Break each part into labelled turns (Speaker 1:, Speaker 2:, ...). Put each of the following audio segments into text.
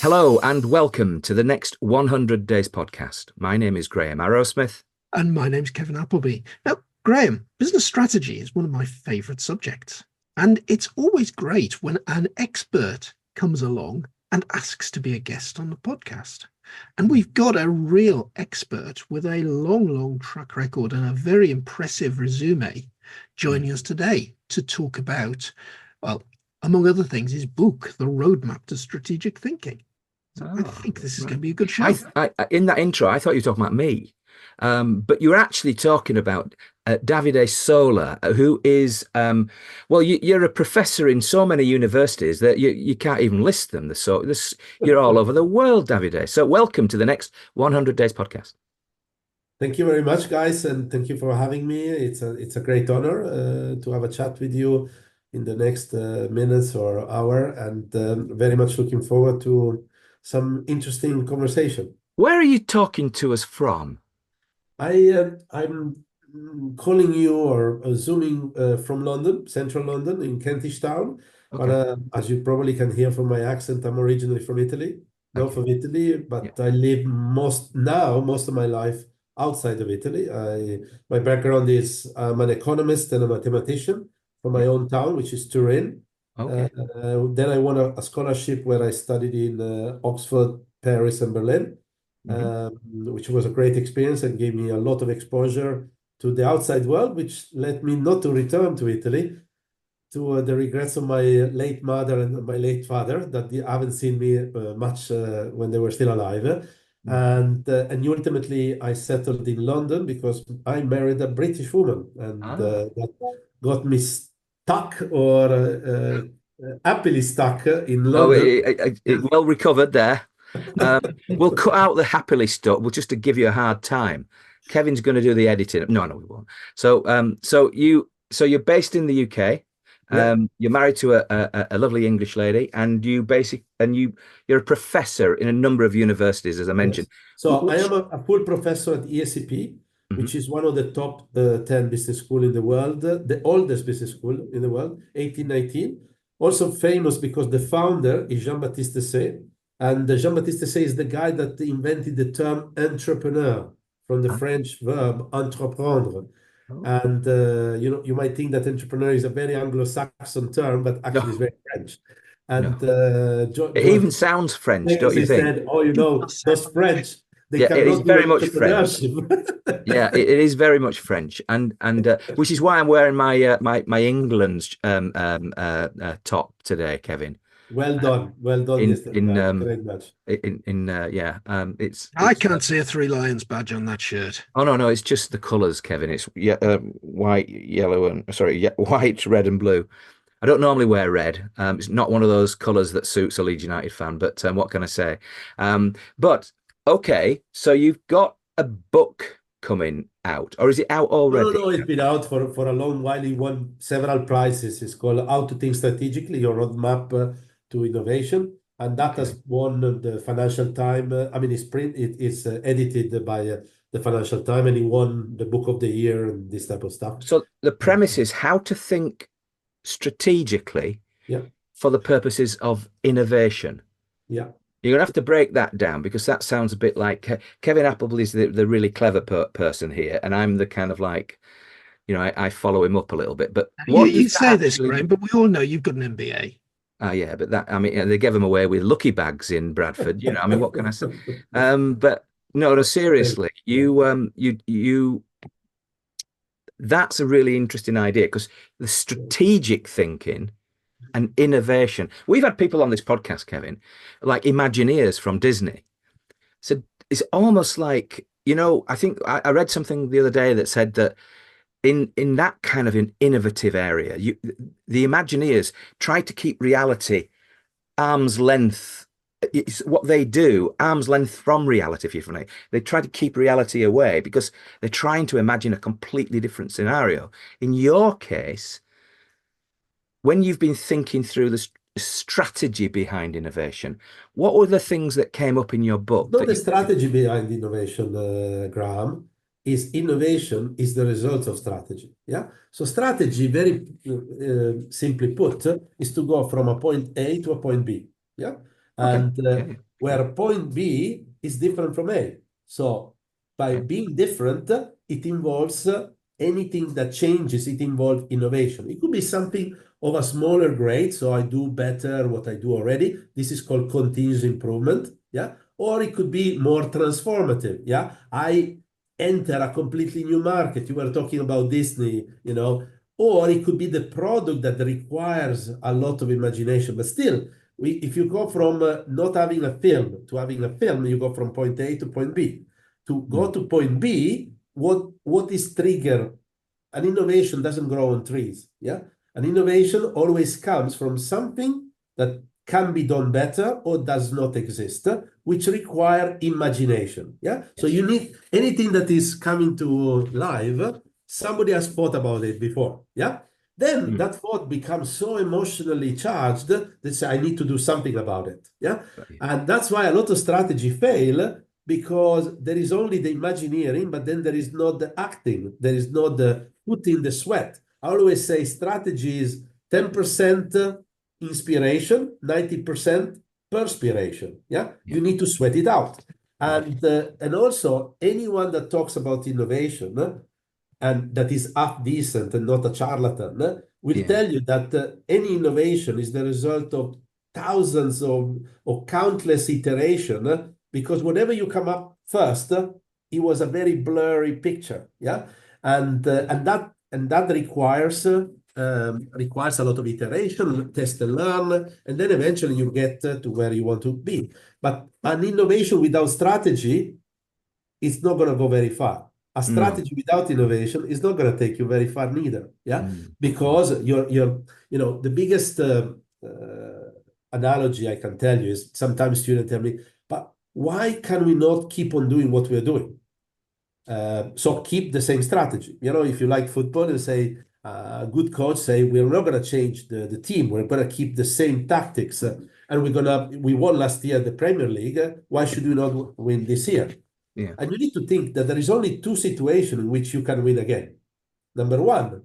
Speaker 1: Hello and welcome to the next 100 Days podcast. My name is Graham Arrowsmith.
Speaker 2: And my name's Kevin Appleby. Now, Graham, business strategy is one of my favorite subjects. And it's always great when an expert comes along and asks to be a guest on the podcast. And we've got a real expert with a long track record and a very impressive resume joining us today to talk about, well, among other things, his book, The Roadmap to Strategic Thinking. So I think this is going to be a good show.
Speaker 1: In that intro, I thought you were talking about me, but you're actually talking about Davide Sola, who is, you're a professor in so many universities that you can't even list them. You're all over the world, Davide. So welcome to the next 100 Days podcast.
Speaker 3: Thank you very much, guys, and thank you for having me. It's a great honor to have a chat with you in the next minutes or hour, and very much looking forward to some interesting conversation.
Speaker 1: Where are you talking to us from?
Speaker 3: I'm calling you or zooming from London, central London, in Kentish Town.
Speaker 1: Okay.
Speaker 3: But as you probably can hear from my accent, I'm originally from Italy, north of Italy, but I live most of my life outside of Italy. My background is I'm an economist and a mathematician from my own town, which is Turin.
Speaker 1: Okay.
Speaker 3: Then I won a scholarship where I studied in Oxford, Paris, and Berlin, which was a great experience and gave me a lot of exposure to the outside world, which led me not to return to Italy, to the regrets of my late mother and my late father that they haven't seen me much when they were still alive. And ultimately, I settled in London because I married a British woman, and that got me stuck or happily stuck in London.
Speaker 1: Well recovered there. We'll cut out the happily stuck. We'll just to give you a hard time. Kevin's going to do the editing. No, we won't. So you're based in the UK. You're married to a lovely English lady, and you're a professor in a number of universities, as I mentioned.
Speaker 3: Yes. So I am a full professor at ESCP, which is one of the top 10 business schools in the world, the oldest business school in the world, 1819. Also famous because the founder is Jean-Baptiste Say, and Jean-Baptiste Say is the guy that invented the term entrepreneur from the French verb entreprendre. And you might think that entrepreneur is a very Anglo-Saxon term, but actually it's very French. And
Speaker 1: it even sounds French, don't you think?
Speaker 3: Said, those French, they
Speaker 1: it is
Speaker 3: cannot
Speaker 1: very
Speaker 3: do
Speaker 1: much French. Yeah, it is very much French, and which is why I'm wearing my England's top today, Kevin.
Speaker 3: Well done. Great match.
Speaker 1: It's
Speaker 2: I can't see a Three Lions badge on that shirt.
Speaker 1: Oh no, it's just the colours, Kevin. It's white, yellow, and white, red, and blue. I don't normally wear red. It's not one of those colours that suits a Leeds United fan. But what can I say? But okay, so you've got a book coming out, or is it out already?
Speaker 3: No, it's been out for a long while. It won several prizes. It's called How to Think Strategically: Your Roadmap to Innovation, and that has won the Financial Times. It's edited by the Financial Times, and it won the Book of the Year and this type of stuff.
Speaker 1: So the premise is how to think strategically for the purposes of innovation.
Speaker 3: Yeah.
Speaker 1: You're gonna have to break that down because that sounds a bit like Kevin Appleby is the really clever person here, and I'm the kind of like, I follow him up a little bit. But
Speaker 2: you say this, Graham, but we all know you've got an MBA.
Speaker 1: Yeah, but they gave him away with lucky bags in Bradford. What can I say? But no, seriously, that's a really interesting idea because the strategic thinking and innovation. We've had people on this podcast, Kevin, like Imagineers from Disney. So it's almost like, I think I read something the other day that said that in that kind of an innovative area, the Imagineers try to keep reality arm's length. It's what they do, arm's length from reality, if you're from it. They try to keep reality away because they're trying to imagine a completely different scenario. In your case, when you've been thinking through the strategy behind innovation, what were the things that came up in your book?
Speaker 3: Not the strategy behind innovation, Graham, is innovation is the result of strategy. Yeah. So strategy, very simply put, is to go from a point A to a point B. Yeah.
Speaker 1: Okay.
Speaker 3: And
Speaker 1: Yeah.
Speaker 3: where point B is different from A. So by
Speaker 1: Yeah.
Speaker 3: being different, it involves anything that changes, it involves innovation. It could be something of a smaller grade, so I do better what I do already. This is called continuous improvement, yeah? Or it could be more transformative, yeah? I enter a completely new market. You were talking about Disney, you know, or it could be the product that requires a lot of imagination. But still, if you go from not having a film to having a film, you go from point A to point B. To go to point B, what is trigger? An innovation doesn't grow on trees. Yeah, an innovation always comes from something that can be done better or does not exist, which require imagination. Yeah, so
Speaker 1: Yes.
Speaker 3: you need anything that is coming to life. Somebody has thought about it before. Yeah, then that thought becomes so emotionally charged that say, I need to do something about it. Yeah, and that's why a lot of strategy fail because there is only the imagineering, but then there is not the acting. There is not the putting the sweat. I always say strategy is 10% inspiration, 90% perspiration. Yeah,
Speaker 1: Yeah.
Speaker 3: you need to sweat it out. And also anyone that talks about innovation and that is half decent and not a charlatan will
Speaker 1: Yeah.
Speaker 3: tell you that any innovation is the result of thousands of or countless iteration because whatever you come up first, it was a very blurry picture. Yeah, and that requires a lot of iteration, test and learn, and then eventually you get to where you want to be. But an innovation without strategy is not going to go very far. A
Speaker 1: No.
Speaker 3: strategy without innovation is not going to take you very far neither. Yeah,
Speaker 1: Mm.
Speaker 3: because the biggest analogy I can tell you is sometimes students tell me, but why can we not keep on doing what we're doing? So keep the same strategy. If you like football and say, a good coach say, we're not going to change the team. We're going to keep the same tactics. And we won last year the Premier League. Why should we not win this year?
Speaker 1: Yeah.
Speaker 3: And you need to think that there is only two situations in which you can win again. Number one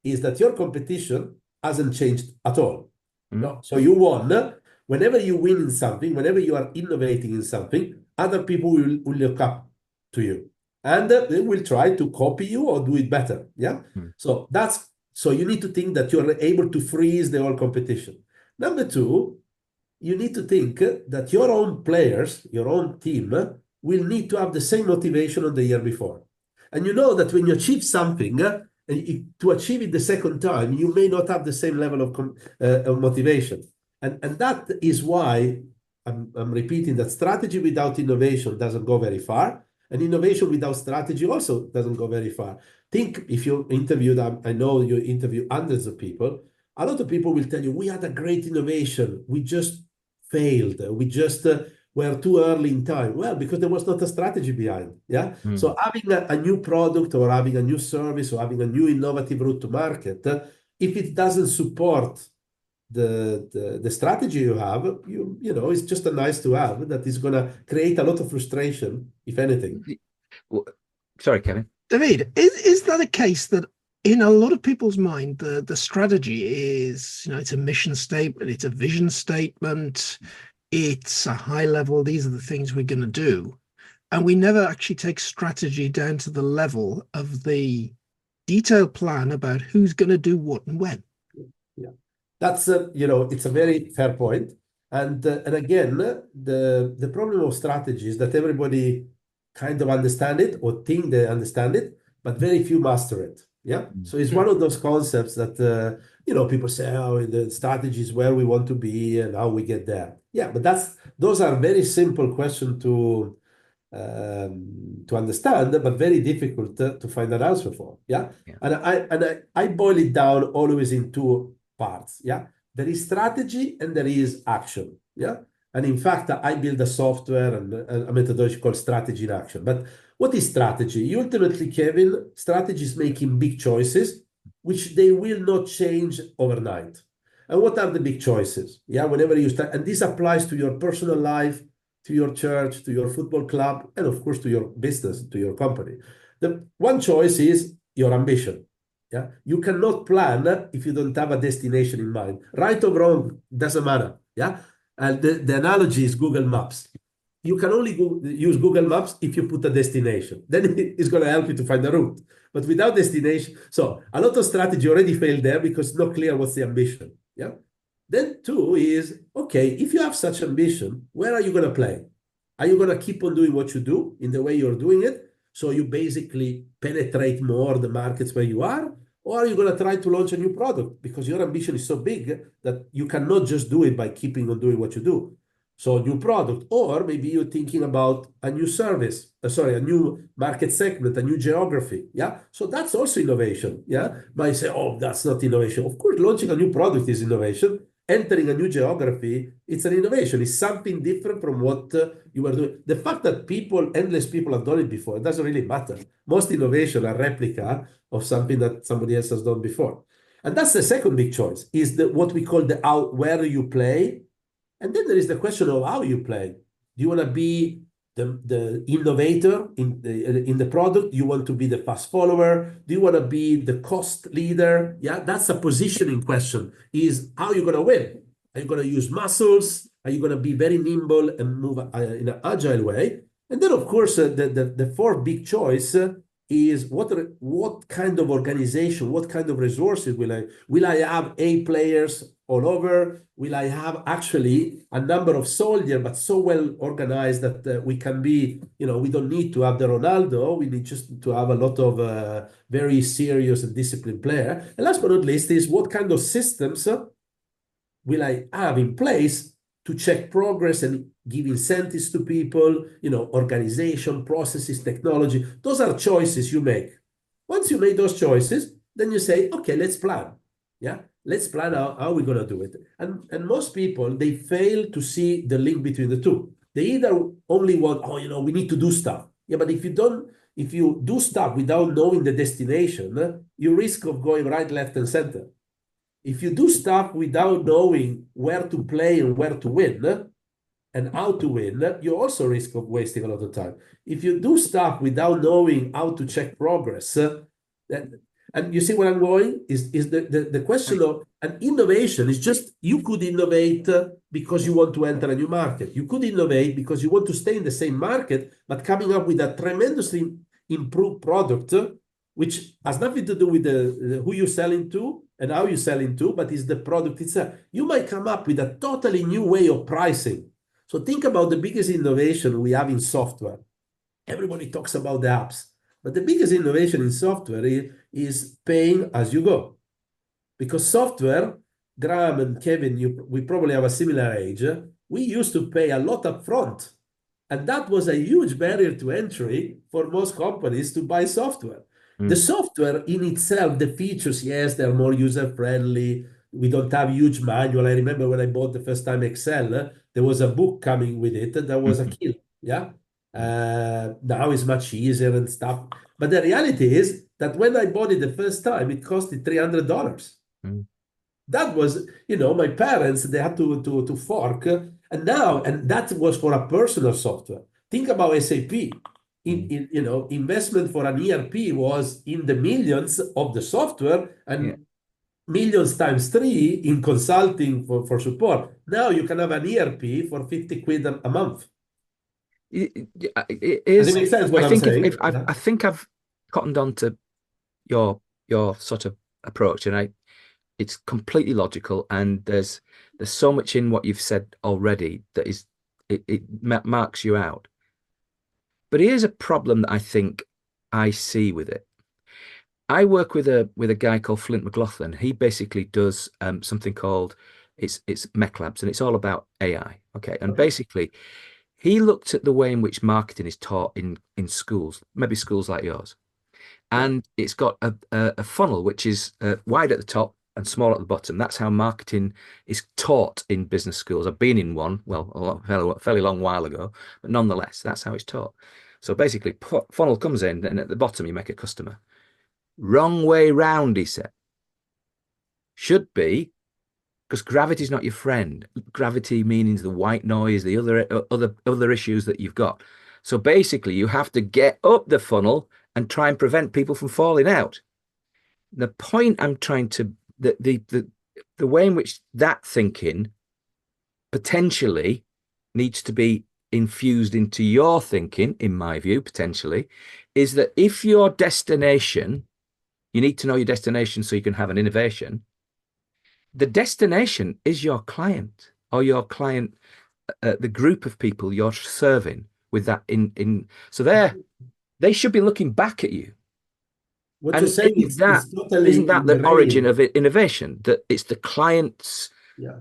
Speaker 3: is that your competition hasn't changed at all. No. So you won. Whenever you win in something, whenever you are innovating in something, other people will look up to you. And they will try to copy you or do it better. Yeah.
Speaker 1: Mm.
Speaker 3: So you need to think that you're able to freeze the whole competition. Number two, you need to think that your own players, your own team, will need to have the same motivation on the year before. And you know that when you achieve something, and to achieve it the second time, you may not have the same level of motivation. And that is why I'm repeating that strategy without innovation doesn't go very far. And innovation without strategy also doesn't go very far. Think if you interviewed, I know you interview hundreds of people, a lot of people will tell you, we had a great innovation. We just failed. We just were too early in time. Well, because there was not a strategy behind. Yeah.
Speaker 1: Mm.
Speaker 3: So having a new product or having a new service or having a new innovative route to market, if it doesn't support the strategy you have, it's just a nice to have that is going to create a lot of frustration, if anything.
Speaker 1: Well, sorry, Kevin.
Speaker 2: David, is that a case that in a lot of people's mind, the strategy is, it's a mission statement, it's a vision statement, it's a high level, these are the things we're going to do. And we never actually take strategy down to the level of the detailed plan about who's going to do what and when.
Speaker 3: Yeah, that's it's a very fair point. And again, the problem of strategy is that everybody kind of understand it or think they understand it, but very few master it. Yeah. So it's one of those concepts that people say, oh, the strategy is where we want to be and how we get there. Yeah, but those are very simple questions to understand, but very difficult to find an answer for. Yeah.
Speaker 1: Yeah.
Speaker 3: And I boil it down always in two parts. Yeah. There is strategy and there is action. Yeah. And in fact, I build a software and a methodology called strategy in action. But what is strategy? Ultimately, Kevin, strategy is making big choices, which they will not change overnight. And what are the big choices? Yeah, whenever you start, and this applies to your personal life, to your church, to your football club, and of course to your business, to your company. The one choice is your ambition. Yeah, you cannot plan if you don't have a destination in mind. Right or wrong doesn't matter. Yeah, The analogy is Google Maps. You can only use Google Maps if you put a destination. Then it's going to help you to find the route. But without destination, so a lot of strategy already failed there because it's not clear what's the ambition. Yeah. Then two is, okay, if you have such ambition, where are you going to play? Are you going to keep on doing what you do in the way you're doing it? So you basically penetrate more the markets where you are, or are you going to try to launch a new product because your ambition is so big that you cannot just do it by keeping on doing what you do? So a new product, or maybe you're thinking about a new service, a new market segment, a new geography. Yeah. So that's also innovation. Yeah. Might say, oh, that's not innovation. Of course, launching a new product is innovation. Entering a new geography, it's an innovation. It's something different from what you were doing. The fact that endless people have done it before, it doesn't really matter. Most innovation are replica of something that somebody else has done before. And that's the second big choice, is what we call the where you play. And then there is the question of how you play. Do you want to be the innovator in the product? Do you want to be the fast follower? Do you want to be the cost leader? Yeah, that's a positioning question. Is how you're going to win? Are you going to use muscles? Are you going to be very nimble and move in an agile way? And then, of course, the fourth big choice is what kind of organization, what kind of resources will I have A players all over? Will I have actually a number of soldiers, but so well organized that we can be, we don't need to have the Ronaldo. We need just to have a lot of very serious and disciplined player. And last but not least is what kind of systems will I have in place to check progress and give incentives to people, organization, processes, technology. Those are choices you make. Once you make those choices, then you say, okay, let's plan. Yeah, let's plan how we're going to do it. And most people, they fail to see the link between the two. They either only want, we need to do stuff. Yeah, but if you do stuff without knowing the destination, you risk of going right, left, and center. If you do stuff without knowing where to play and where to win and how to win, you also risk of wasting a lot of time. If you do stuff without knowing how to check progress, and you see where I'm going, is the question of an innovation is just, you could innovate because you want to enter a new market. You could innovate because you want to stay in the same market, but coming up with a tremendously improved product, which has nothing to do with who you're selling to and how you're selling to, but is the product itself. You might come up with a totally new way of pricing. So think about the biggest innovation we have in software. Everybody talks about the apps, but the biggest innovation in software is paying as you go. Because software, Graham and Kevin, we probably have a similar age. We used to pay a lot up front. And that was a huge barrier to entry for most companies to buy software. The software in itself, the features, yes, they're more user-friendly. We don't have huge manual. I remember when I bought the first time Excel, there was a book coming with it. That was a kill. Yeah. Now it's much easier and stuff. But the reality is that when I bought it the first time, it costed $300. That was, my parents, they had to fork. And that was for a personal software. Think about SAP. Investment for an ERP was in the millions of the software and millions times 3 in consulting for support. Now you can have an ERP for 50 quid a month.
Speaker 1: It is.
Speaker 3: Does it make sense what I'm saying?
Speaker 1: I think I've cottoned on to your sort of approach, and it's completely logical, and there's so much in what you've said already that it marks you out. But here's a problem that I think I see with it. I work with a guy called Flint McLaughlin. He basically does something called it's Mech Labs, and it's all about AI. Okay, and basically he looked at the way in which marketing is taught in schools, maybe schools like yours, and it's got a funnel which is wide at the top and small at the bottom. That's how marketing is taught in business schools. I've been in one, well, a fairly long while ago, but nonetheless, that's how it's taught. So basically, funnel comes in, and at the bottom you make a customer. Wrong way round, he said. Should be, because gravity is not your friend. Gravity means the white noise, the other issues that you've got. So basically, you have to get up the funnel and try and prevent people from falling out. The point I'm trying to the way in which that thinking potentially needs to be infused into your thinking, in my view, potentially, is that if your destination, you need to know your destination so you can have an innovation. The destination is your client or your client, the group of people you're serving with that in. So they should be looking back at you.
Speaker 3: What you're
Speaker 1: And
Speaker 3: saying is
Speaker 1: isn't
Speaker 3: totally
Speaker 1: that the origin
Speaker 3: ingrained.
Speaker 1: of innovation? That it's the client's
Speaker 3: Yeah.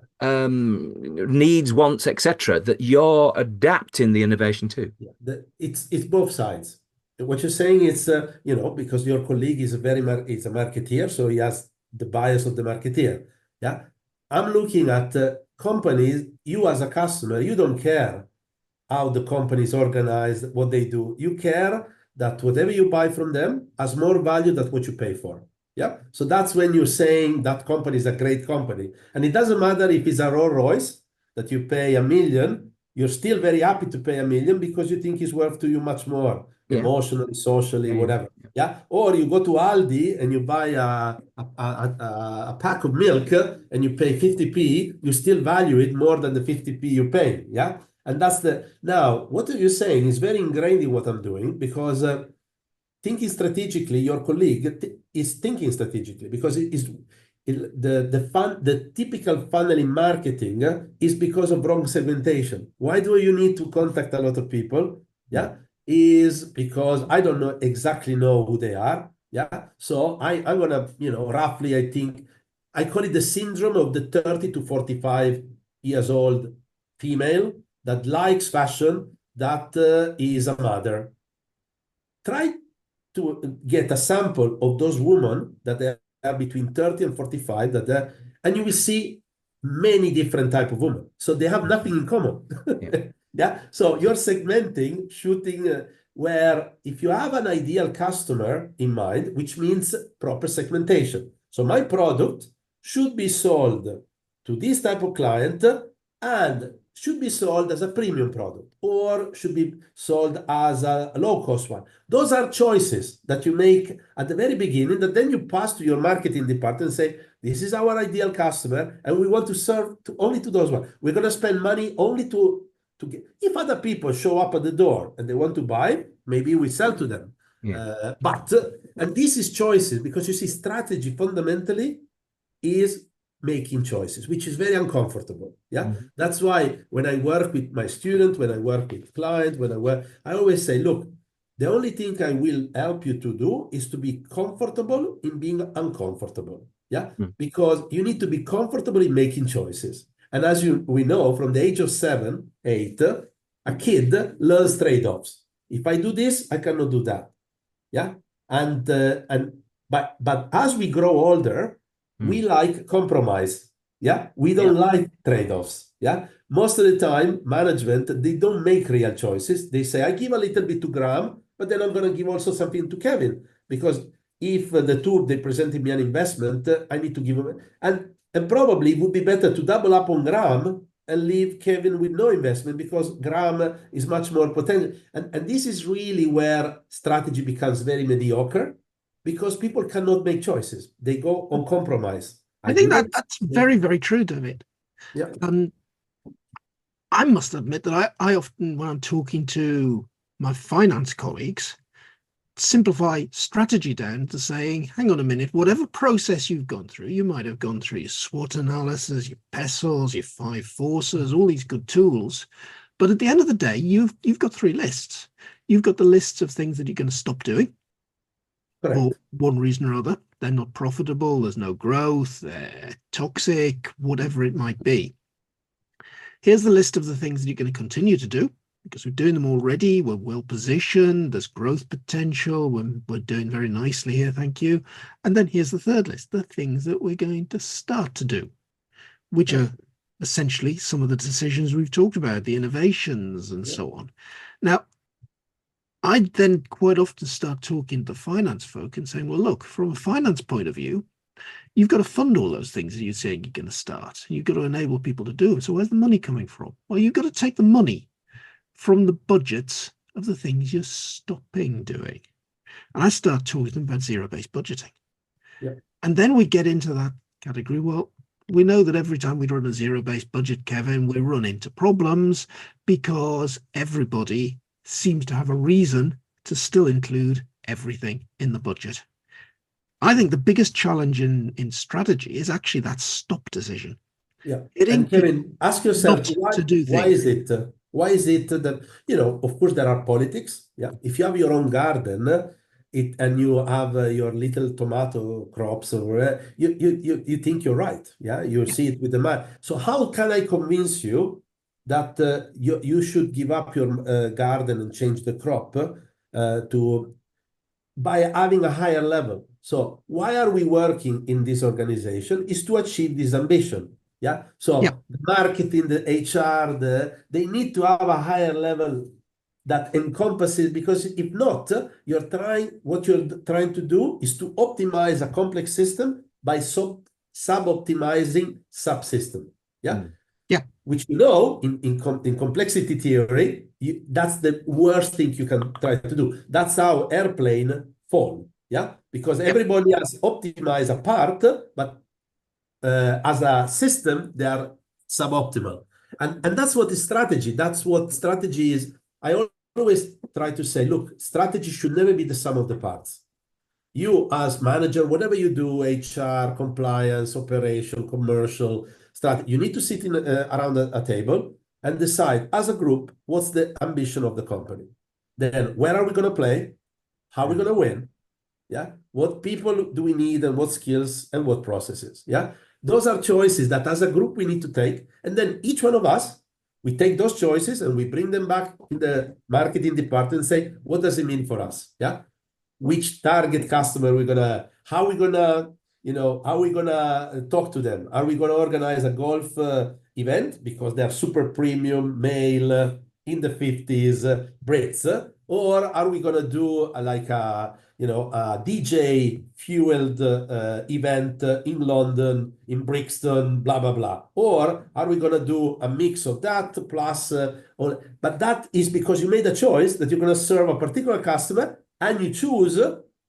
Speaker 1: needs, wants, etc., that you're adapting the innovation to.
Speaker 3: Yeah, it's both sides. What you're saying is, because your colleague is is a marketeer, so he has the bias of the marketeer. Yeah, I'm looking at companies. You as a customer, you don't care how the company is organized, what they do. You care that whatever you buy from them has more value than what you pay for. Yeah. So that's when you're saying that company is a great company. And it doesn't matter if it's a Rolls Royce that you pay 1 million, you're still very happy to pay 1 million because you think it's worth to you much more
Speaker 1: Yeah.
Speaker 3: emotionally, socially,
Speaker 1: Yeah, yeah,
Speaker 3: whatever. Yeah. Or you go to Aldi and you buy a pack of milk and you pay 50p, you still value it more than the 50p you pay. Yeah. And that's now, what are you saying is very ingrained in what I'm doing because thinking strategically, your colleague is thinking strategically because it is the typical funnel in marketing is because of wrong segmentation. Why do you need to contact a lot of people? Yeah, is because I don't exactly know who they are. Yeah, so I'm gonna, roughly, I think I call it the syndrome of the 30 to 45 years old female that likes fashion, that is a mother. Try to get a sample of those women that they are between 30 and 45, and you will see many different type of women. So they have nothing in common.
Speaker 1: yeah,
Speaker 3: Yeah. So you're segmenting, shooting, where if you have an ideal customer in mind, which means proper segmentation. So my product should be sold to this type of client and should be sold as a premium product or should be sold as a low-cost one. Those are choices that you make at the very beginning that then you pass to your marketing department and say, this is our ideal customer and we want to serve only to those ones. We're going to spend money only to get. If other people show up at the door and they want to buy, maybe we sell to them.
Speaker 1: yeah.
Speaker 3: And this is choices because you see strategy fundamentally is making choices, which is very uncomfortable. Yeah.
Speaker 1: Mhm.
Speaker 3: That's why when I work with my student, when I work with clients, I always say, look, the only thing I will help you to do is to be comfortable in being uncomfortable. Yeah.
Speaker 1: Mm.
Speaker 3: Because you need to be comfortable in making choices. And as we know, from the age of 7, 8, a kid learns trade-offs. If I do this, I cannot do that. Yeah. But as we grow older, we like compromise. Yeah. We don't like trade-offs. Yeah. Most of the time, management, they don't make real choices. They say, I give a little bit to Graham, but then I'm going to give also something to Kevin. Because if the two, they presented me an investment, I need to give them. And probably it would be better to double up on Graham and leave Kevin with no investment because Graham is much more potential. And this is really where strategy becomes very mediocre because people cannot make choices. They go on compromise.
Speaker 2: I
Speaker 3: do
Speaker 2: think
Speaker 3: this.
Speaker 2: that's very, very true, David.
Speaker 3: Yeah.
Speaker 2: I must admit that I often, when I'm talking to my finance colleagues, simplify strategy down to saying, hang on a minute, whatever process you've gone through, you might have gone through your SWOT analysis, your PESTLEs, your 5 forces, all these good tools. But at the end of the day, you've got 3 lists. You've got the lists of things that you're going to stop doing.
Speaker 3: Correct.
Speaker 2: For one reason or other. They're not profitable, there's no growth, they're toxic, whatever it might be. Here's the list of the things that you're going to continue to do because we're doing them already. We're well positioned. There's growth potential. We're doing very nicely here. Thank you. And then here's the third list, the things that we're going to start to do, which are essentially some of the decisions we've talked about, the innovations and so on. Now, I then quite often start talking to finance folk and saying, well, look, from a finance point of view, you've got to fund all those things that you're saying you're going to start. You've got to enable people to do them. So where's the money coming from? Well, you've got to take the money from the budgets of the things you're stopping doing. And I start talking about zero-based budgeting.
Speaker 3: Yeah.
Speaker 2: And then we get into that category. Well, We know that every time we run a zero-based budget, Kevin, we run into problems because everybody seems to have a reason to still include everything in the budget. I think the biggest challenge in strategy is actually that stop decision.
Speaker 3: Yeah.
Speaker 2: Getting
Speaker 3: And Kevin, ask yourself,
Speaker 2: not to do
Speaker 3: why
Speaker 2: things.
Speaker 3: is it? Why is it that, of course, there are politics. Yeah. If you have your own garden, and you have your little tomato crops over there, you think you're right. Yeah. You see it with the man. So how can I convince you that you should give up your garden and change the crop to by having a higher level? So why are we working in this organization is to achieve this ambition. Yeah. So
Speaker 2: Yeah.
Speaker 3: the marketing, the HR, they need to have a higher level that encompasses, because if not, what you're trying to do is to optimize a complex system by sub-optimizing subsystem. Yeah.
Speaker 1: Mm.
Speaker 2: Yeah.
Speaker 3: Which in complexity theory, that's the worst thing you can try to do. That's how airplane fall. Yeah. Because everybody has optimized a part, but as a system, they are suboptimal. And that's what is strategy. That's what strategy is. I always try to say, look, strategy should never be the sum of the parts. You as manager, whatever you do, HR, compliance, operation, commercial, strategy, you need to sit around a table and decide as a group, what's the ambition of the company? Then where are we going to play? How are we going to win? Yeah. What people do we need, and what skills and what processes? Yeah. Those are choices that as a group we need to take. And then each one of us, we take those choices and we bring them back in the marketing department and say, what does it mean for us? Yeah. Which target customer how we gonna talk to them? Are we gonna organize a golf event because they're super premium male in the 50s Brits, or are we gonna do like a DJ fueled event in London, in Brixton, blah blah blah, or are we gonna do a mix of that plus? But that is because you made a choice that you're gonna serve a particular customer, and you choose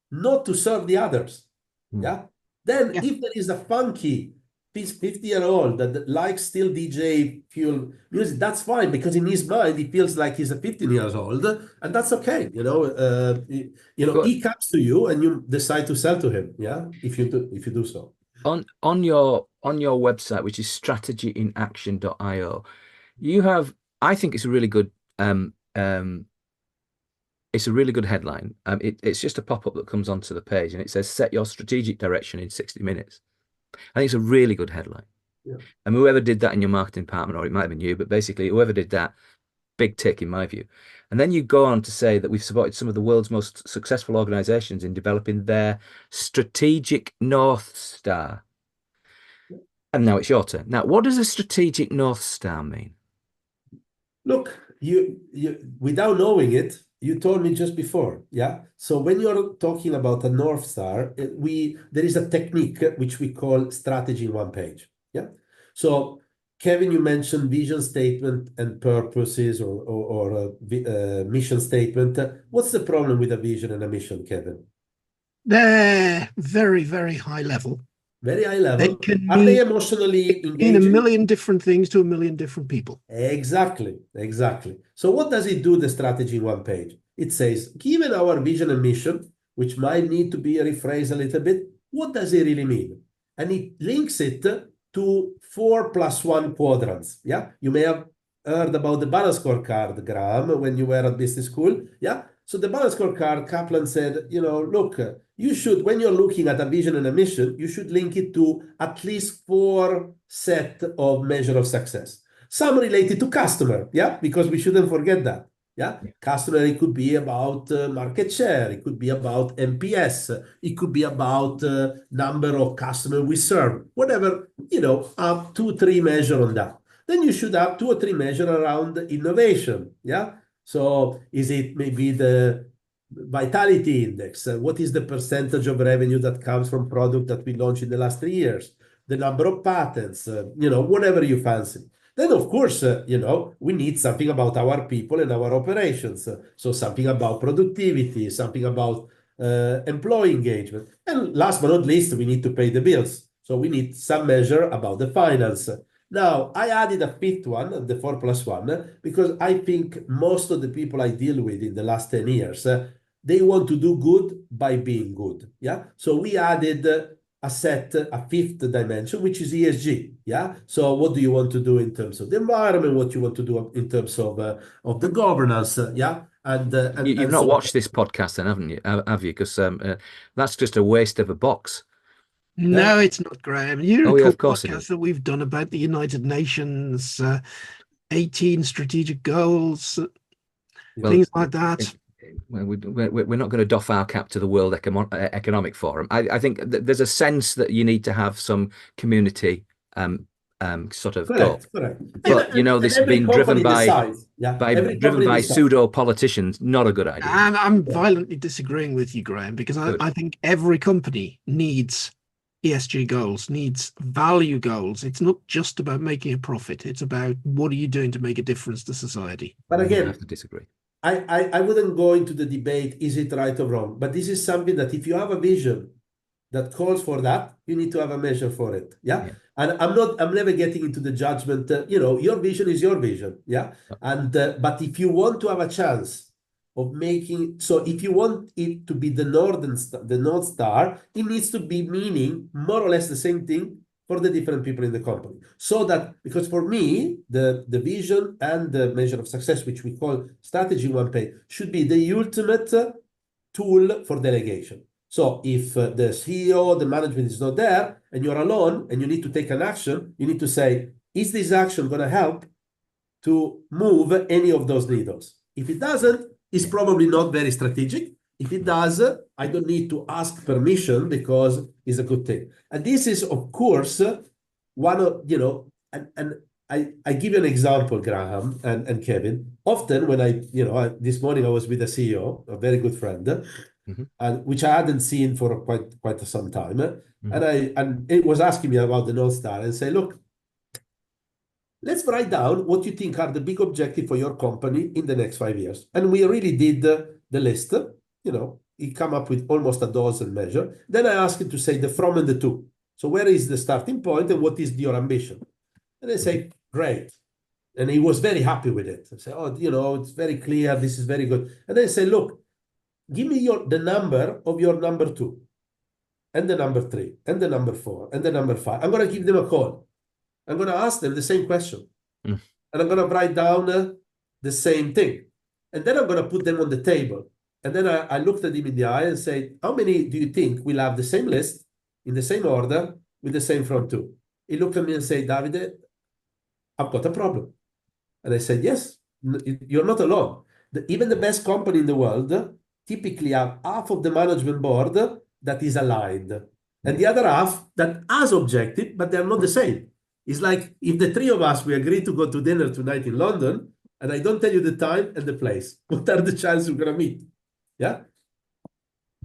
Speaker 3: not to serve the others. Yeah. Then if there is a funky 50-year-old that likes still DJ fuel music, that's fine, because in his mind he feels like he's a 15 years old, and that's okay. He comes to you and you decide to sell to him. Yeah. If you do so.
Speaker 1: On your website, which is strategyinaction.io, you have, I think it's a really good it's a really good headline. It's just a pop-up that comes onto the page and it says set your strategic direction in 60 minutes. I think it's a really good headline.
Speaker 3: Yeah.
Speaker 1: And whoever did that in your marketing department, or it might have been you, but basically whoever did that, big tick in my view. And then you go on to say that we've supported some of the world's most successful organizations in developing their strategic North Star. And now it's your turn. Now, what does a strategic North Star mean?
Speaker 3: Look, you without knowing it, you told me just before. Yeah. So when you're talking about a North Star, there is a technique which we call strategy in one page. Yeah. So Kevin, you mentioned vision statement and purposes or mission statement. What's the problem with a vision and a mission, Kevin?
Speaker 2: They're very, very high level.
Speaker 3: Very high level.
Speaker 2: They can
Speaker 3: Are they emotionally
Speaker 2: mean
Speaker 3: engaging?
Speaker 2: a million different things to a million different people.
Speaker 3: Exactly. So what does it do, the strategy in one page? It says, given our vision and mission, which might need to be rephrased a little bit, what does it really mean? And it links it to 4+1 quadrants. Yeah. You may have heard about the balance scorecard, Graham, when you were at business school. Yeah. So the balance scorecard, Kaplan said, look, you should, when you're looking at a vision and a mission, you should link it to at least 4 set of measure of success. Some related to customer, yeah, because we shouldn't forget that. Yeah, customer, it could be about market share, it could be about NPS, it could be about number of customers we serve, whatever, have 2-3 measure on that. Then you should have 2 or 3 measure around innovation. Yeah. So is it maybe the vitality index? What is the percentage of revenue that comes from product that we launched in the last 3 years? The number of patents, whatever you fancy. Then, of course, we need something about our people and our operations. So something about productivity, something about employee engagement. And last but not least, we need to pay the bills. So we need some measure about the finance. Now, I added a fifth one, the 4+1, because I think most of the people I deal with in the last 10 years, they want to do good by being good. Yeah. So we added a fifth dimension, which is ESG. Yeah. So what do you want to do in terms of the environment? What you want to do in terms of the governance? Yeah.
Speaker 1: You've not watched this podcast then, haven't you? Have you? Because that's just a waste of a box.
Speaker 2: No, it's not, Graham. You
Speaker 1: Oh yeah,
Speaker 2: recall
Speaker 1: of course it
Speaker 2: podcasts
Speaker 1: is.
Speaker 2: that we've done about the United Nations, 18 strategic goals,
Speaker 1: Well,
Speaker 2: things like that.
Speaker 1: we're not going to doff our cap to the World Economic Forum. I think there's a sense that you need to have some community sort of goal.
Speaker 3: Correct.
Speaker 1: But you know, this
Speaker 3: every
Speaker 1: being
Speaker 3: company decides. Yeah. Every
Speaker 1: driven
Speaker 3: company
Speaker 1: by
Speaker 3: decides.
Speaker 1: pseudo politicians, not a good idea.
Speaker 2: And I'm violently disagreeing with you, Graham, because I think every company needs ESG goals, needs value goals. It's not just about making a profit. It's about what are you doing to make a difference to society.
Speaker 3: But
Speaker 1: I
Speaker 3: again,
Speaker 1: have to disagree.
Speaker 3: I wouldn't go into the debate, is it right or wrong? But this is something that if you have a vision that calls for that, you need to have a measure for it. Yeah. And I'm never getting into the judgment, your vision is your vision. Yeah. And, but if you want to have a chance of making, so if you want it to be the North Star, it needs to be meaning more or less the same thing for the different people in the company. So that, because for me, the vision and the measure of success, which we call strategy one page, should be the ultimate tool for delegation. So if the CEO, the management is not there and you're alone and you need to take an action, you need to say, is this action going to help to move any of those needles? If it doesn't, it's probably not very strategic. If it does, I don't need to ask permission because it's a good thing. And this is, of course, one of, and I give you an example, Graham and Kevin. Often when this morning I was with a CEO, a very good friend, and which I hadn't seen for quite some time. And it was asking me about the North Star and say, look, let's write down what you think are the big objectives for your company in the next 5 years. And we really did the list. He come up with almost a dozen measures. Then I asked him to say the from and the to. So where is the starting point and what is your ambition? And I say, great. And he was very happy with it. I say, it's very clear. This is very good. And then I say, look, give me the number of your number 2 and the number 3 and the number 4 and the number 5. I'm going to give them a call. I'm going to ask them the same question. And I'm going to write down the same thing. And then I'm going to put them on the table. And then I looked at him in the eye and said, how many do you think will have the same list in the same order with the same from 2? He looked at me and said, Davide, I've got a problem. And I said, yes, you're not alone. Even the best company in the world typically have half of the management board that is aligned and the other half that has objective, but they're not the same. It's like if the three of us, we agree to go to dinner tonight in London and I don't tell you the time and the place, what are the chances we're going to meet? Yeah.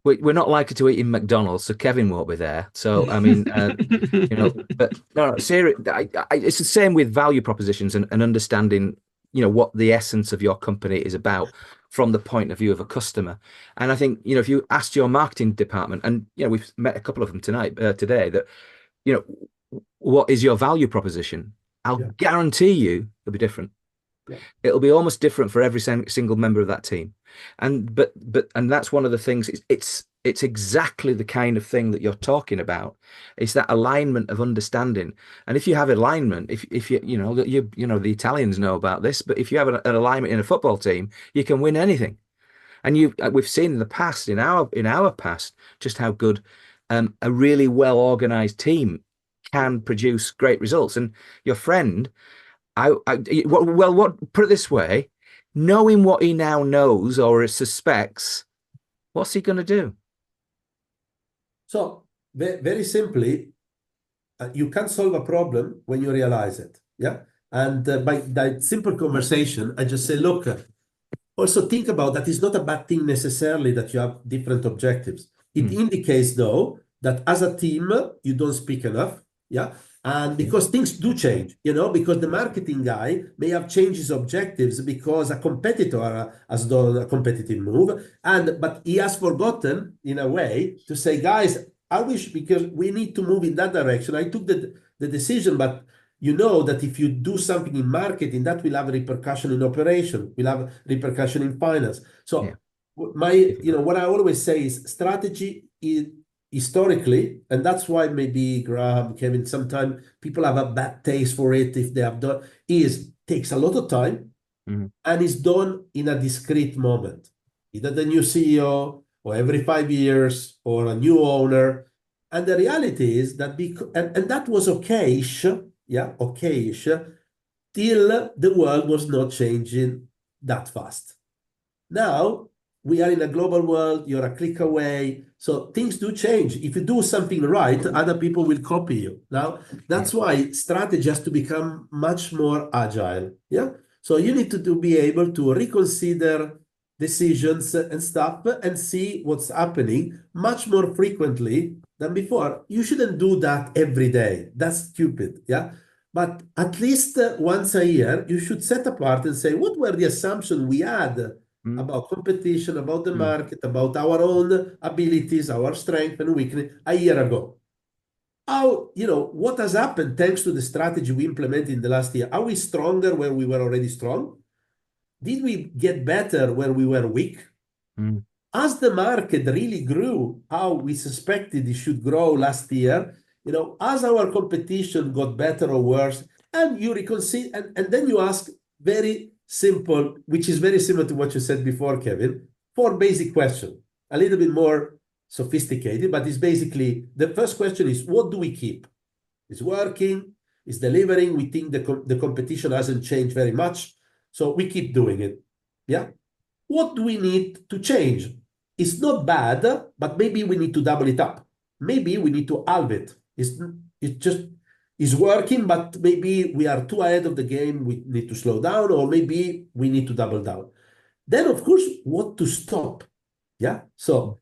Speaker 1: We're not likely to eat in McDonald's, so Kevin won't be there. So, I mean, but no, seriously, it's the same with value propositions and understanding, what the essence of your company is about from the point of view of a customer. And I think, if you asked your marketing department, and, we've met a couple of them today, that, what is your value proposition? I'll guarantee you it'll be different. It'll be almost different for every single member of that team. And that's one of the things. It's exactly the kind of thing that you're talking about. It's that alignment of understanding. And if you have alignment, if you the Italians know about this, but if you have an alignment in a football team, you can win anything. And we've seen in the past, in our past, just how good a really well organized team can produce great results. And your friend, put it this way, knowing what he now knows or suspects, what's he going to do?
Speaker 3: So very simply, you can solve a problem when you realize it. Yeah. And by that simple conversation, I just say, look, also think about that it's not a bad thing necessarily that you have different objectives. It indicates, though, that as a team, you don't speak enough. Yeah. And because things do change, because the marketing guy may have changed his objectives because a competitor has done a competitive move, but he has forgotten, in a way, to say, guys, I wish, because we need to move in that direction. I took the decision, but you know that if you do something in marketing, that will have a repercussion in operation, will have repercussion in finance.
Speaker 1: Yeah.
Speaker 3: So what I always say is strategy is historically, and that's why maybe Graham, Kevin, sometimes people have a bad taste for it if they have done, takes a lot of time and is done in a discrete moment. Either the new CEO or every 5 years or a new owner. And the reality is that and that was okay-ish, okay-ish, till the world was not changing that fast. Now we are in a global world, you're a click away. So things do change. If you do something right, other people will copy you. Now, that's why strategy has to become much more agile. Yeah. So you need to be able to reconsider decisions and stuff and see what's happening much more frequently than before. You shouldn't do that every day. That's stupid. Yeah. But at least once a year, you should set apart and say, what were the assumptions we had about competition, about the market, about our own abilities, our strength and weakness a year ago? What has happened thanks to the strategy we implemented in the last year? Are we stronger where we were already strong? Did we get better where we were weak? As the market really grew, how we suspected it should grow last year, as our competition got better or worse, and you reconcile, and then you ask very simple, which is very similar to what you said before, Kevin, 4 basic questions, a little bit more sophisticated, but it's basically, the first question is, what do we keep? Is working? Is delivering? We think the competition hasn't changed very much, so we keep doing it. Yeah. What do we need to change? It's not bad, but maybe we need to double it up. Maybe we need to halve it. It's working, but maybe we are too ahead of the game. We need to slow down, or maybe we need to double down. Then, of course, what to stop? Yeah. So,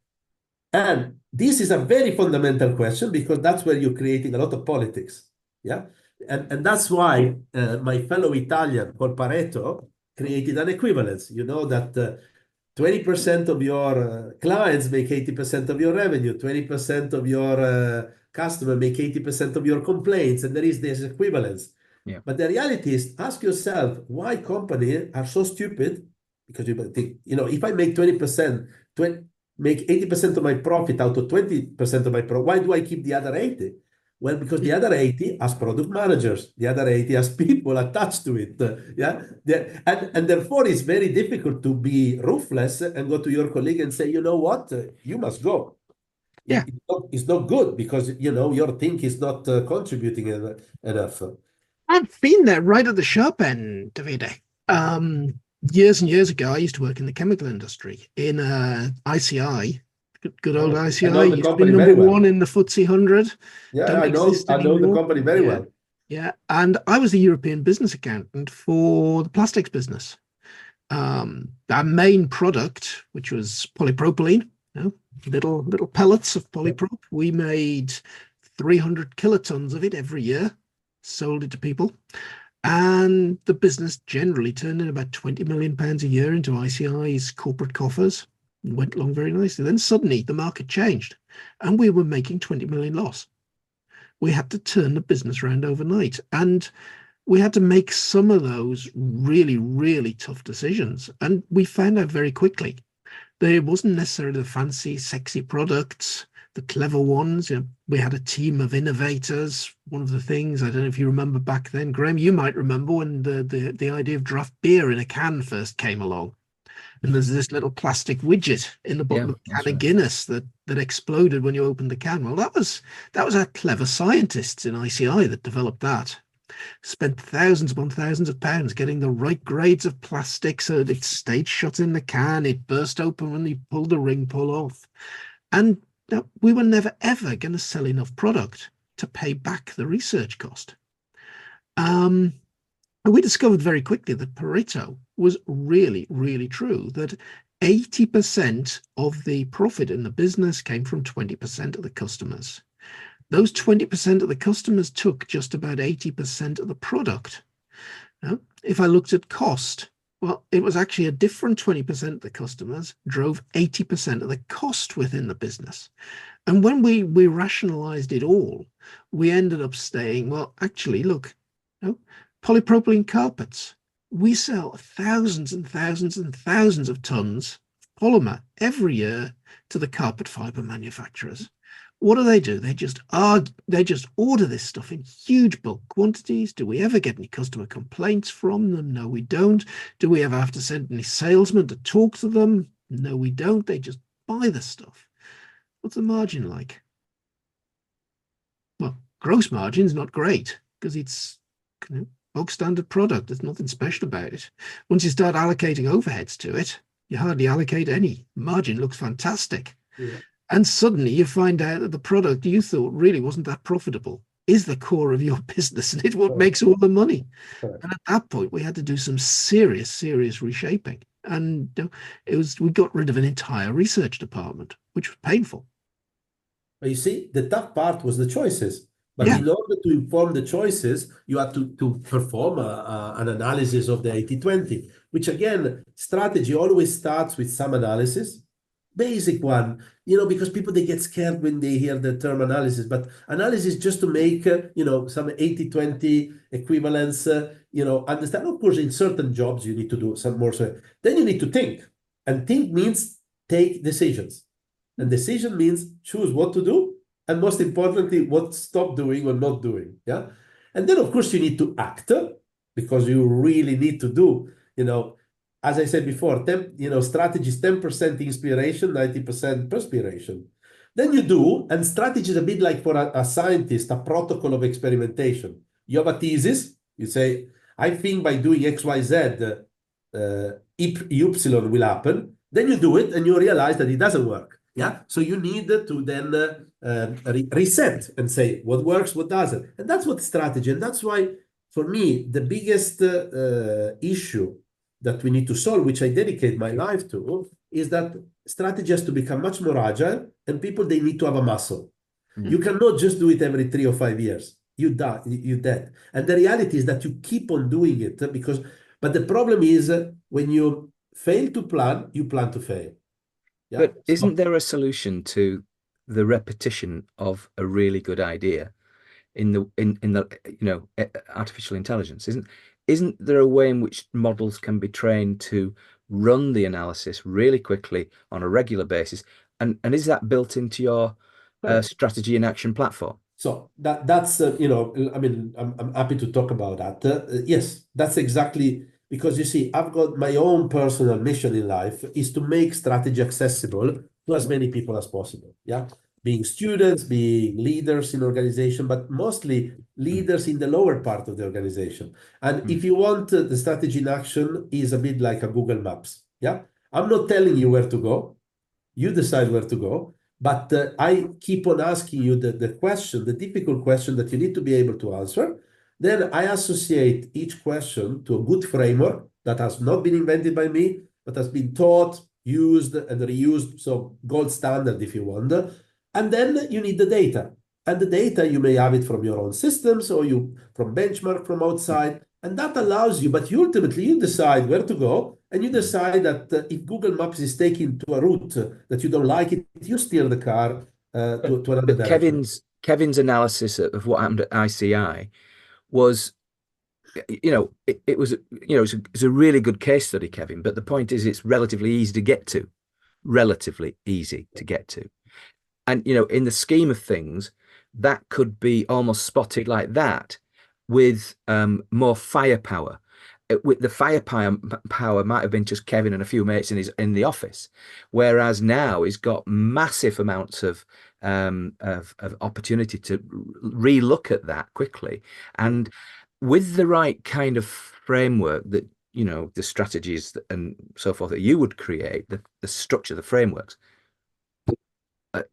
Speaker 3: and this is a very fundamental question, because that's where you're creating a lot of politics. Yeah. And that's why my fellow Italian called Pareto created an equivalence. You know that 20% of your clients make 80% of your revenue, 20% of your customer make 80% of your complaints, and there is this equivalence.
Speaker 1: Yeah.
Speaker 3: But the reality is, ask yourself why companies are so stupid, because you think, if I make 20%, make 80% of my profit out of 20% of my profit, why do I keep the other 80? Well, because the other 80 has product managers, the other 80 has people attached to it. And therefore, it's very difficult to be ruthless and go to your colleague and say, you know what, you must go.
Speaker 2: Yeah.
Speaker 3: It's not good, because, your thing is not contributing enough.
Speaker 2: I've been there right at the sharp end, Davide. Years and years ago, I used to work in the chemical industry in ICI. Good old ICI.
Speaker 3: I know the
Speaker 2: used to
Speaker 3: company
Speaker 2: be
Speaker 3: very
Speaker 2: number
Speaker 3: well.
Speaker 2: one in the FTSE 100.
Speaker 3: Yeah,
Speaker 2: Don't
Speaker 3: I know
Speaker 2: exist
Speaker 3: the
Speaker 2: anymore.
Speaker 3: company very well.
Speaker 2: Yeah, and I was the European business accountant for the plastics business. Our main product, which was polypropylene, little pellets of polyprop, we made 300 kilotons of it every year, sold it to people. And the business generally turned in about £20 million a year into ICI's corporate coffers. Went along very nicely. Then suddenly the market changed and we were making 20 million loss. We had to turn the business around overnight, and we had to make some of those really, really tough decisions. And we found out very quickly there wasn't necessarily the fancy, sexy products, the clever ones. We had a team of innovators. One of the things, I don't know if you remember back then, Graham, you might remember when the idea of draft beer in a can first came along. And there's this little plastic widget in the bottom of the can of Guinness that exploded when you opened the can. Well, that was our clever scientists in ICI that developed that. Spent thousands upon thousands of pounds getting the right grades of plastic so that it stayed shut in the can. It burst open when you pulled the ring pull off. And we were never, ever going to sell enough product to pay back the research cost. And we discovered very quickly that Pareto was really, really true, that 80% of the profit in the business came from 20% of the customers. Those 20% of the customers took just about 80% of the product. Now, if I looked at cost, well, it was actually a different 20% of the customers drove 80% of the cost within the business. And when we rationalized it all, we ended up saying, well, actually, look, you know, polypropylene carpets. We sell thousands and thousands and thousands of tons of polymer every year to the carpet fiber manufacturers. What do? They just order this stuff in huge bulk quantities. Do we ever get any customer complaints from them? No, we don't. Do we ever have to send any salesmen to talk to them? No, we don't. They just buy the stuff. What's the margin like? Well, gross margin's not great because it's, you know, bog standard product. There's nothing special about it. Once you start allocating overheads to it, you hardly allocate any. Margin looks fantastic.
Speaker 3: Yeah.
Speaker 2: And suddenly you find out that the product you thought really wasn't that profitable is the core of your business, and it's what makes all the money.
Speaker 3: Correct.
Speaker 2: And at that point, we had to do some serious reshaping. And we got rid of an entire research department, which was painful.
Speaker 3: But you see, the tough part was the choices. But
Speaker 2: Yeah.
Speaker 3: in order to inform the choices, you had to perform an analysis of the 80/20, which again, strategy always starts with some analysis, basic one, because people, they get scared when they hear the term analysis, but analysis just to make, some 80/20 equivalence, understand. Of course, in certain jobs, you need to do some more. So then you need to think, and think means take decisions. And decision means choose what to do, and most importantly, what stop doing or not doing. Yeah. And then, of course, you need to act, because you really need to do, as I said before, strategy is 10% inspiration, 90% perspiration. Then you do, and strategy is a bit like for a scientist, a protocol of experimentation. You have a thesis, you say, I think by doing X, Y, Z, Y will happen. Then you do it and you realize that it doesn't work. Yeah. So you need to then reset and say what works, what doesn't. And that's what strategy. And that's why, for me, the biggest issue that we need to solve, which I dedicate my life to, is that strategy has to become much more agile, and people, they need to have a muscle. You cannot just do it every 3 or 5 years. You dead. And the reality is that you keep on doing it but the problem is when you fail to plan, you plan to fail. Yeah.
Speaker 1: But isn't there a solution to the repetition of a really good idea in the artificial intelligence? Isn't there a way in which models can be trained to run the analysis really quickly on a regular basis? And is that built into your strategy and action platform?
Speaker 3: So that's I'm happy to talk about that. Yes, that's exactly. Because you see, I've got my own personal mission in life is to make strategy accessible to as many people as possible. Yeah. Being students, being leaders in organization, but mostly leaders in the lower part of the organization. And if you want, the strategy in action is a bit like a Google Maps. Yeah. I'm not telling you where to go. You decide where to go. But I keep on asking you the difficult question that you need to be able to answer. Then I associate each question to a good framework that has not been invented by me, but has been taught, used, and reused. So gold standard, if you want. And then you need the data. And the data, you may have it from your own systems or from benchmark from outside. And that allows you, but ultimately you decide where to go. And you decide that if Google Maps is taking to a route that you don't like it, you steer the car to another direction.
Speaker 1: Kevin's analysis of what happened at ICI was, it was, it's a really good case study, Kevin. But the point is, it's relatively easy to get to, And in the scheme of things, that could be almost spotted like that with more firepower. With the firepower might have been just Kevin and a few mates in the office, whereas now he's got massive amounts of opportunity to relook at that quickly, and with the right kind of framework that the strategies and so forth that you would create, the structure, the frameworks.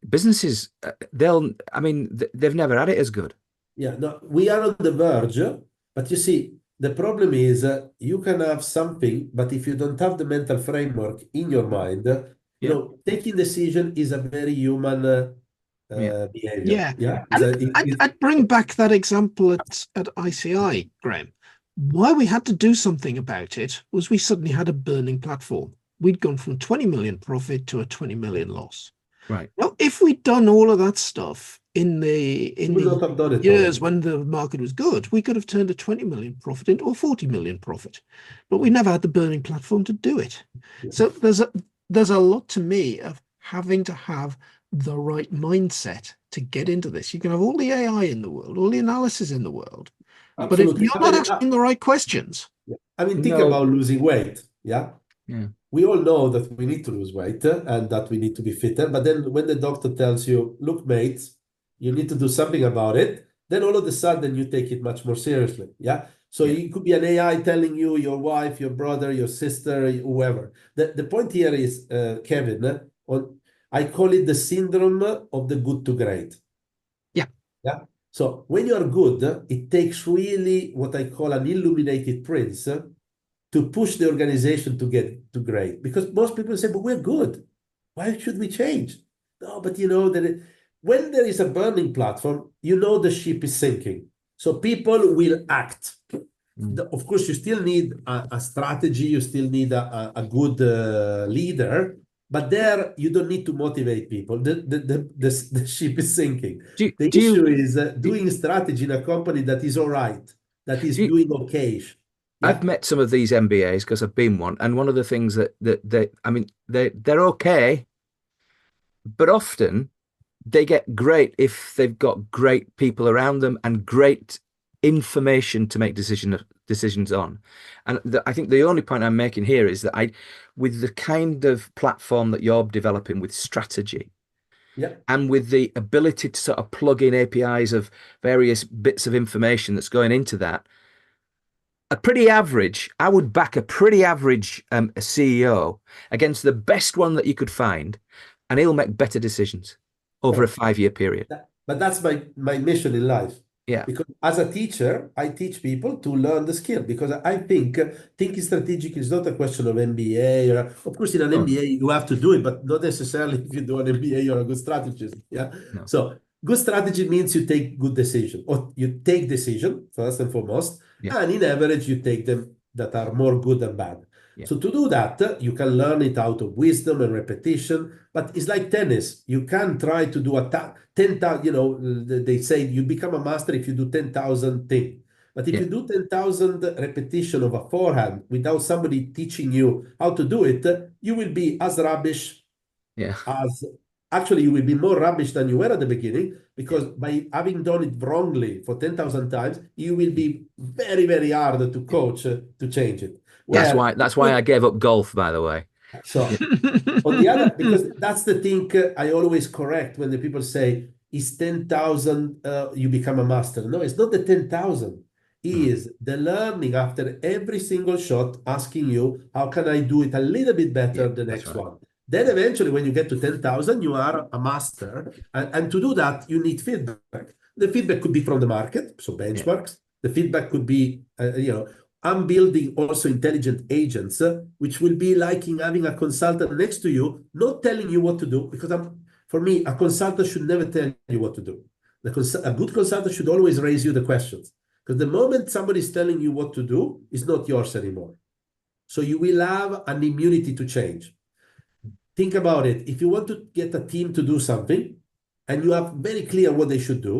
Speaker 1: Businesses, they've never had it as good.
Speaker 3: Yeah, no, we are on the verge, but you see, the problem is you can have something, but if you don't have the mental framework in your mind, taking decision is a very human behavior.
Speaker 2: Yeah. I'd bring back that example at ICI, Graham. Why we had to do something about it was we suddenly had a burning platform. We'd gone from 20 million profit to a 20 million loss.
Speaker 1: Right.
Speaker 2: Now, if we'd done all of that stuff in
Speaker 3: You would
Speaker 2: the
Speaker 3: not have done it
Speaker 2: years
Speaker 3: probably.
Speaker 2: when the market was good, we could have turned a 20 million profit into a 40 million profit. But we never had the burning platform to do it.
Speaker 3: Yeah.
Speaker 2: So there's a lot to me of having to have the right mindset to get into this. You can have all the AI in the world, all the analysis in the world, but if
Speaker 3: Absolutely.
Speaker 2: you're not asking the right questions,
Speaker 3: I mean, think
Speaker 1: No.
Speaker 3: about losing weight. Yeah.
Speaker 1: Yeah.
Speaker 3: We all know that we need to lose weight and that we need to be fitter. But then when the doctor tells you, look, mate, you need to do something about it, then all of a sudden you take it much more seriously. Yeah. So
Speaker 1: Yeah.
Speaker 3: it could be an AI telling you, your wife, your brother, your sister, whoever. The point here is, Kevin, I call it the syndrome of the good to great.
Speaker 2: yeah,
Speaker 3: Yeah. So when you are good, it takes really what I call an illuminated prince to push the organization to get to great. Because most people say, but we're good. Why should we change? No, but you know that when there is a burning platform, you know the ship is sinking. So people will act.
Speaker 1: Mm.
Speaker 3: Of course, you still need a strategy, you still need a good leader, but there you don't need to motivate people. The ship is sinking.
Speaker 1: Do you,
Speaker 3: The
Speaker 1: do you
Speaker 3: issue is doing strategy in a company that is all right, that is
Speaker 1: do you,
Speaker 3: doing okay.
Speaker 1: I've
Speaker 3: Yeah.
Speaker 1: met some of these MBAs because I've been one, and one of the things that they, I mean, they're okay, but often they get great if they've got great people around them and great information to make decisions on. And I think the only point I'm making here is that with the kind of platform that you're developing with strategy
Speaker 3: Yeah.
Speaker 1: and with the ability to sort of plug in APIs of various bits of information that's going into that, I would back a pretty average a CEO against the best one that you could find, and he'll make better decisions over a
Speaker 3: Correct.
Speaker 1: 5 year period.
Speaker 3: But that's my mission in life.
Speaker 1: Yeah.
Speaker 3: Because as a teacher, I teach people to learn the skill because I think thinking strategic is not a question of MBA. Or, of course, in an
Speaker 1: Oh,
Speaker 3: MBA, you have to do it, but not necessarily if you do an MBA, you're a good strategist. Yeah.
Speaker 1: no.
Speaker 3: So good strategy means you take good decision or you take decision first and foremost.
Speaker 1: Yeah.
Speaker 3: And in average, you take them that are more good than bad.
Speaker 1: Yeah.
Speaker 3: So to do that, you can learn it out of wisdom and repetition. But it's like tennis. You can try to do 10,000, they say you become a master if you do 10,000 things. But if
Speaker 1: Yeah.
Speaker 3: you do 10,000 repetition of a forehand without somebody teaching you how to do it, you will be as rubbish
Speaker 1: Yeah.
Speaker 3: as actually you will be more rubbish than you were at the beginning
Speaker 1: Yeah.
Speaker 3: because by having done it wrongly for 10,000 times, you will be very, very hard to
Speaker 1: Yeah.
Speaker 3: coach to change it.
Speaker 1: That's
Speaker 3: Where
Speaker 1: why that's why I gave up golf, by the way. Yeah.
Speaker 3: so on the other, because that's the thing I always correct when the people say, is 10,000 you become a master? No, it's not the 10,000.
Speaker 1: Mm.
Speaker 3: Is the learning after every single shot asking you, how can I do it a little bit
Speaker 1: Yeah,
Speaker 3: better the
Speaker 1: that's
Speaker 3: next
Speaker 1: right.
Speaker 3: one? Then eventually, when you get to 10,000, you are a master. And to do that, you need feedback. The feedback could be from the market, so
Speaker 1: Yeah.
Speaker 3: benchmarks. The feedback could be, I'm building also intelligent agents, which will be like in having a consultant next to you, not telling you what to do, because for me, a consultant should never tell you what to do. A good consultant should always raise you the questions, because the moment somebody is telling you what to do, it's not yours anymore. So you will have an immunity to change. Think about it. If you want to get a team to do something and you have very clear what they should do,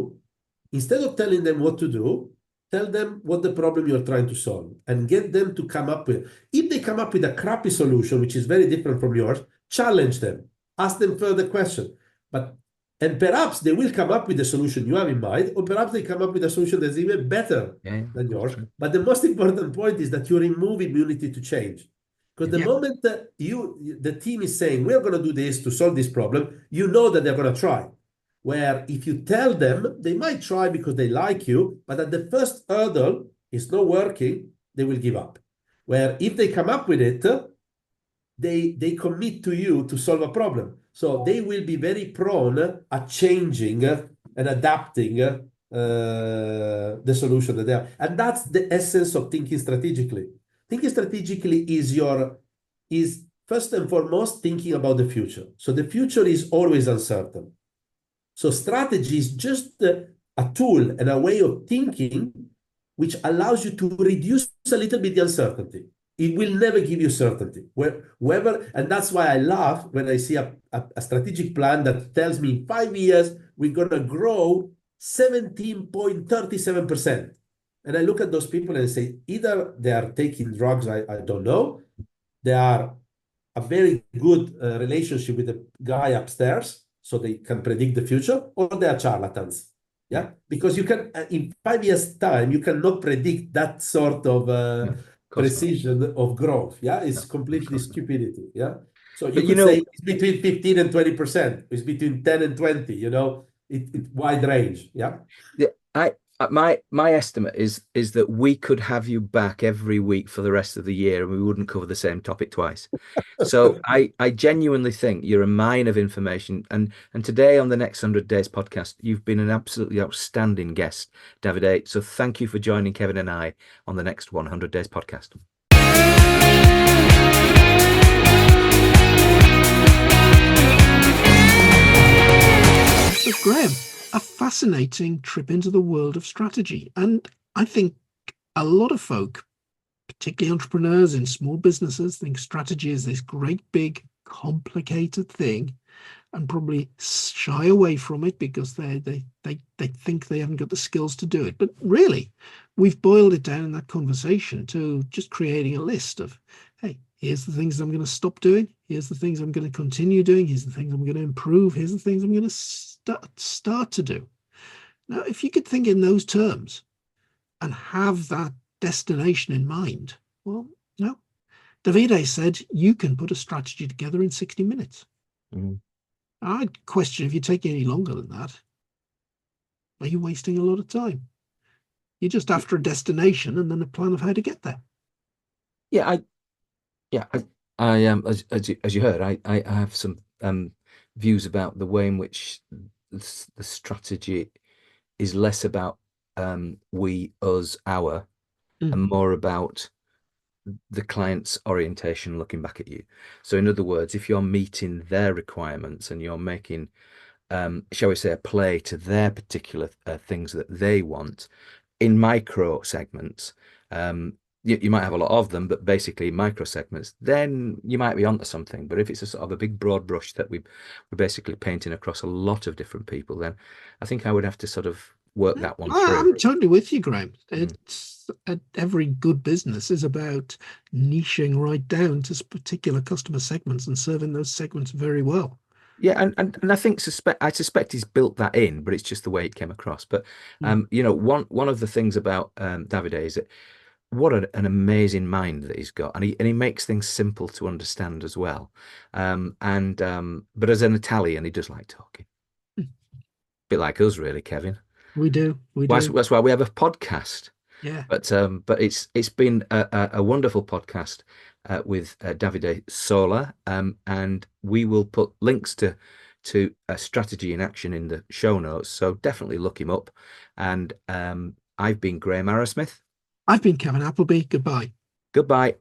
Speaker 3: instead of telling them what to do, tell them what the problem you're trying to solve and get them to come up with. If they come up with a crappy solution, which is very different from yours, challenge them, ask them further questions. And perhaps they will come up with the solution you have in mind, or perhaps they come up with a solution that's even better
Speaker 1: Yeah.
Speaker 3: than
Speaker 1: That's
Speaker 3: yours.
Speaker 1: true.
Speaker 3: But the most important point is that you remove immunity to change. Because
Speaker 1: Yeah.
Speaker 3: the
Speaker 2: Yeah,
Speaker 3: moment that the team is saying, we're going to do this to solve this problem, you know that they're going to try. Where if you tell them, they might try because they like you, but at the first hurdle, it's not working, they will give up. Where if they come up with it, they commit to you to solve a problem. So they will be very prone at changing and adapting the solution that they have. And that's the essence of thinking strategically. Thinking strategically is first and foremost thinking about the future. So the future is always uncertain. So strategy is just a tool and a way of thinking which allows you to reduce a little bit the uncertainty. It will never give you certainty. Whoever, and that's why I laugh when I see a strategic plan that tells me in 5 years we're gonna grow 17.37%. And I look at those people and say, either they are taking drugs, I don't know. They are a very good relationship with the guy upstairs, so they can predict the future, or they are charlatans. Yeah, because you can in 5 years' time you cannot predict that sort of
Speaker 1: No, of course not.
Speaker 3: precision of growth. Yeah,
Speaker 1: No,
Speaker 3: it's
Speaker 1: of
Speaker 3: completely
Speaker 1: course not.
Speaker 3: stupidity. Yeah, so you
Speaker 1: But you
Speaker 3: could say
Speaker 1: know,
Speaker 3: it's between 15 and 20%. It's between 10 and 20. You know, it wide range. Yeah.
Speaker 1: my estimate is that we could have you back every week for the rest of the year and we wouldn't cover the same topic twice. So I genuinely think you're a mine of information. And today on the Next 100 Days podcast, you've been an absolutely outstanding guest, Davide. So thank you for joining Kevin and I on the Next 100 Days podcast.
Speaker 2: So, Graham, a fascinating trip into the world of strategy. And I think a lot of folk, particularly entrepreneurs in small businesses, think strategy is this great, big, complicated thing and probably shy away from it because they think they haven't got the skills to do it. But really, we've boiled it down in that conversation to just creating a list of, hey, here's the things I'm going to stop doing. Here's the things I'm going to continue doing. Here's the things I'm going to improve. Here's the things I'm going to start to do. Now, if you could think in those terms and have that destination in mind, well, no. Davide said you can put a strategy together in 60 minutes.
Speaker 1: Mm.
Speaker 2: I'd question if you take any longer than that. Are you wasting a lot of time? You're just after a destination and then a plan of how to get there.
Speaker 1: Yeah, I as you heard, I have some views about the way in which the strategy is less about we, us, our, and more about the client's orientation looking back at you. So in other words, if you're meeting their requirements and you're making, shall we say, a play to their particular things that they want in micro segments, you might have a lot of them, but basically micro segments, then you might be onto something. But if it's a sort of a big broad brush that we're basically painting across a lot of different people, then I think I would have to sort of work that one through.
Speaker 2: I'm totally with you, Graham. It's every good business is about niching right down to particular customer segments and serving those segments very well.
Speaker 1: Yeah, and I suspect he's built that in, but it's just the way it came across. But you know, one of the things about Davide is that what an amazing mind that he's got, and he makes things simple to understand as well. But as an Italian, he does like talking, bit like us, really, Kevin.
Speaker 2: We do.
Speaker 1: That's why we have a podcast.
Speaker 2: Yeah.
Speaker 1: But it's been a wonderful podcast with Davide Sola, and we will put links to strategy in action in the show notes. So definitely look him up. And I've been Graham Arrowsmith.
Speaker 2: I've been Kevin Appleby. Goodbye.
Speaker 1: Goodbye.